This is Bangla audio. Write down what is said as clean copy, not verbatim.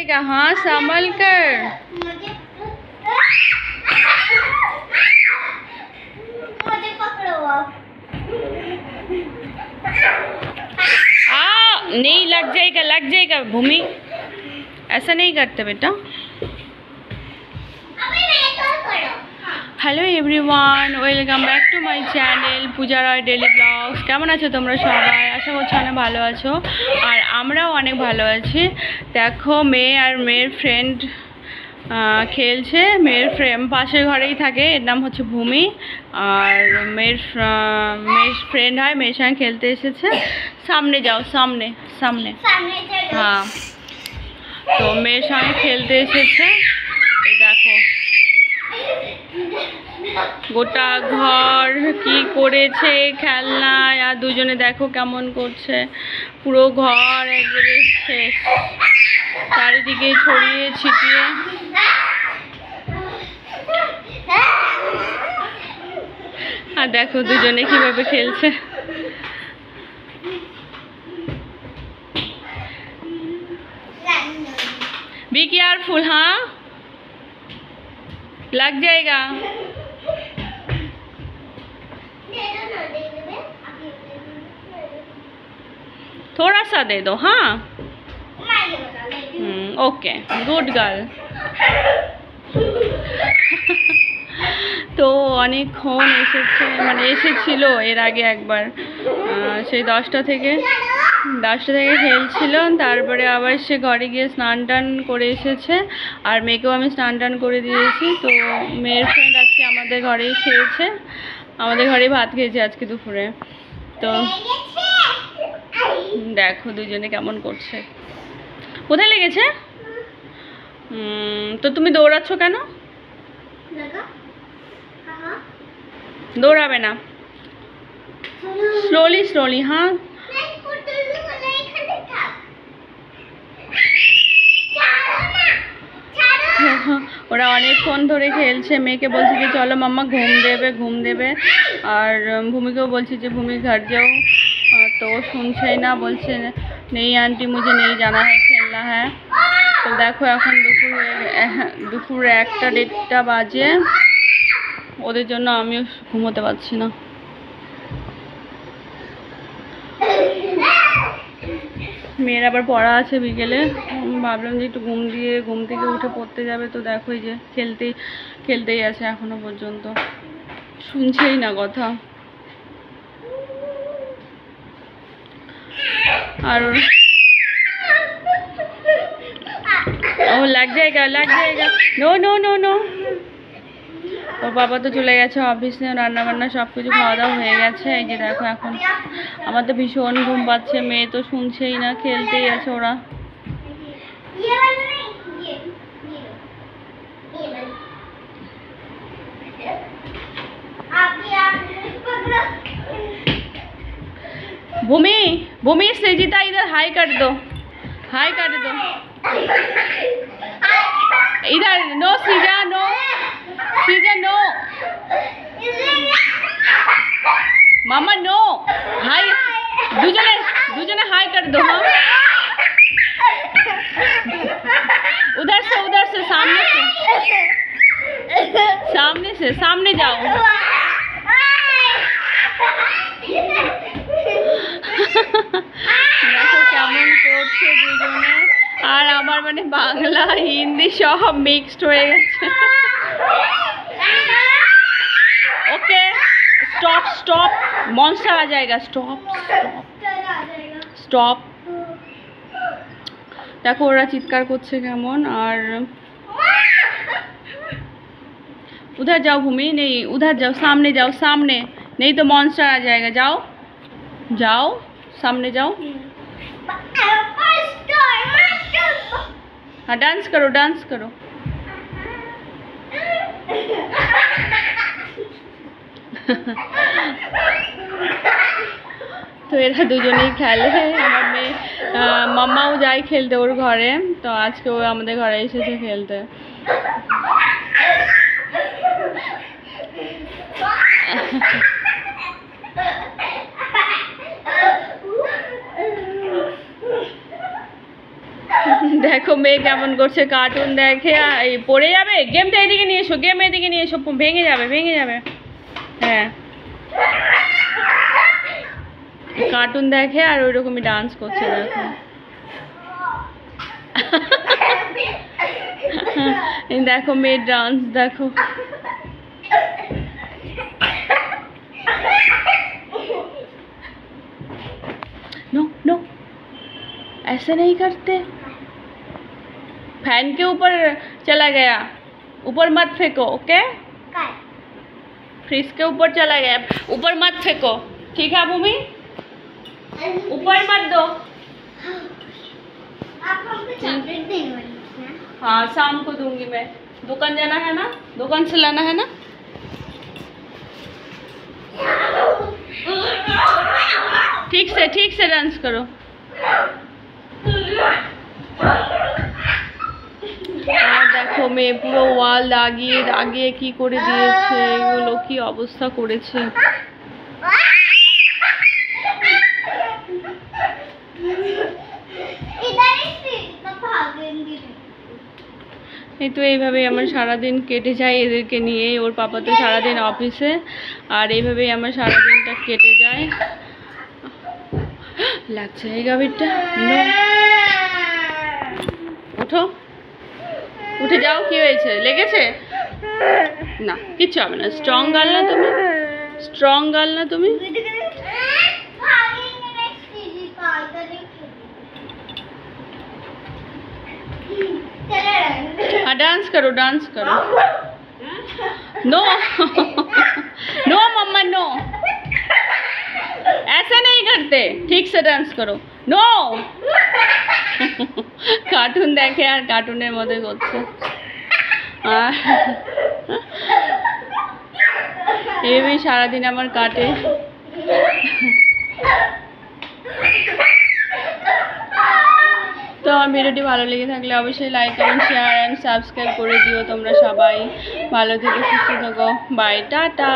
जाएगा। हाँ संभल कर। मुझे पकड़ो आप। नहीं लग जाएगा भूमि, ऐसा नहीं करते बेटा। Hello everyone, welcome back to my channel Puja Roy daily vlogs. কেমন আছো তোমরা সবাই? আশা করছি অনেক ভালো আছো, আর আমরাও অনেক ভালো আছি। দেখো মেয়ে আর মেয়ের ফ্রেন্ড খেলছে। মেয়ের পাশের ঘরেই থাকে, এর নাম হচ্ছে ভূমি। আর মেয়ের ফ্রেন্ড হয়, মেয়ের সঙ্গে খেলতে এসেছে। সামনে যাও, সামনে সামনে। হ্যাঁ, তো মেয়ের সঙ্গে খেলতে এসেছে। এই দেখো গোটা ঘর কি করেছে খেলনায়, আর দুজনে দেখো কেমন করছে। পুরো ঘর একবারে শেষ, চারিদিকে ছড়িয়ে ছিটিয়ে। আর দেখো দুজনে কিভাবে খেলছে। बी केयरफुल, हाँ लग जाएगा। थोड़ा सा दे दो। हाँ ओके, गुड गर्ल। তো অনেকক্ষণ এসেছিল এর আগে একবার, সেই 10টা থেকে খেলছিল। তারপরে আবার সে ঘরে গিয়ে স্নান টান করে এসেছে, আর মেয়েকেও আমি স্নান টান করে দিয়েছি। তো মেয়ের ফ্রেন্ড আজকে আমাদের ঘরেই খেয়েছে, আমাদের ঘরেই ভাত খেয়েছে আজকে দুপুরে। তো দেখো দুজনে কেমন করছে। কোথায় লেগেছে? তো তুমি দৌড়াচ্ছ কেন? দৌড়াবে না, স্লোলি স্লোলি। হ্যাঁ ওরা অনেকক্ষণ ধরে খেলছে। মেয়েকে বলছি যে চলো মাম্মা ঘুম দেবে, আর ভূমিকেও বলছি যে ভূমি ঘর যাও, তো শুনছেই না, বলছে নেই আন্টি মুঝে নেই জানা হ্যাঁ খেলনা হ্যাঁ। তো দেখো এখন দুপুর 1টা বাজে, ওদের জন্য আমিও ঘুমোতে পারছি না। মেয়ের আবার পড়া আছে বিকেলে, ভাবলাম যে একটু ঘুম থেকে উঠে পড়তে যাবে। তো দেখো এই যে খেলতেই আছে এখনো পর্যন্ত, শুনছেই না কথা। আর ও লাগ जाएगा নো নো নো নো। ওর বাবা তো চলে গেছে অফিসে, রান্না বান্না সব কিছু খাওয়া দাওয়া হয়ে গেছে। এই যে দেখো এখন আমার তো ভীষণ ঘুম পাচ্ছে, মেয়ে তো শুনছেই না, খেলতেই আছে ওরা। भूमि सृजिता इधर हाई कर दो, इधर नो सृजा नो मामा नो, हाई दूजने हाई कर दो। हाँ उधर से सामने जाओ। দেখো কেমন করছে দুজনে, আর আমার মানে বাংলা হিন্দি সব মিক্সড হয়ে গেছে। ओके स्टॉप मॉन्स्टर आ जाएगा। स्टॉप। দেখো ওরা চিৎকার করছে কেমন। আর उधर जाओ भूमि, नहीं उधर जाओ, सामने नहीं तो मॉन्स्टर आ जाएगा। जाओ सामने जाओ। हाँ डांस करो তো এরা দুজনেই খেলে। আমার মেয়ে মাম্মাও যায় খেলতে ওর ঘরে, তো আজকে ও আমাদের ঘরে এসেছে খেলতে। দেখো মেয়ে কেমন করছে, কার্টুন দেখে এই পড়ে যাবে। গেমটা এদিকে নিয়ে এসো, গেম এদিকে নিয়ে এসো, ভেঙে যাবে ভেঙে যাবে। হ্যাঁ, কার্টুন দেখে আর ওই রকমই ডান্স করছে দেখো। দেখো মেয়ের ডান্স দেখো। नो नो, ऐसे नहीं करते। फैन के ऊपर चला गया, ऊपर मत फेंको, ओके? काय फ्रिज के ऊपर चला गया, ऊपर मत फेंको, ठीक है भूमि? ऊपर मत दो। आप हमको चॉकलेट देने वाली हैं? हाँ, शाम को दूंगी मैं। दुकान जाना है ना, दुकान से लाना है ना। ठीक से डांस करो। আর দেখো মেয়ে পুরো ওয়াল দাগিয়ে দাগিয়ে কি করে দিয়েছে, এগুলো কি অবস্থা করেছে। इधर ही ना भागेंगी। এই তো এইভাবেই আমার সারাদিন কেটে যায় এদেরকে নিয়ে। ওর পাপা তো সারাদিন অফিসে, আর এইভাবেই আমার সারাদিনটা কেটে যায়। লাগছে এই গাভীরটা। ওঠো, উঠে যাও। কি হয়েছে, লেগেছে? না, কিচ্ছু হবে না। স্ট্রং গার্ল না তুমি, স্ট্রং গার্ল না তুমি। भागेंगे नेक्स्ट चीज़ का इधर ही चले रहेंगे। हाँ, डांस करो डांस करो। नो नो मम्मा नो, ऐसा नहीं करते, ठीक से डांस करो। नो। কার্টুন দেখে আর কার্টুনের মধ্যে করছে। এইভাবেই সারাদিন আমার কাটে। তো আমার ভিডিওটি ভালো লেগে থাকলে অবশ্যই like comment share and subscribe করে দিও তোমরা সবাই। ভালো থেকো, সুস্থ থেকো, বাই, টাটা।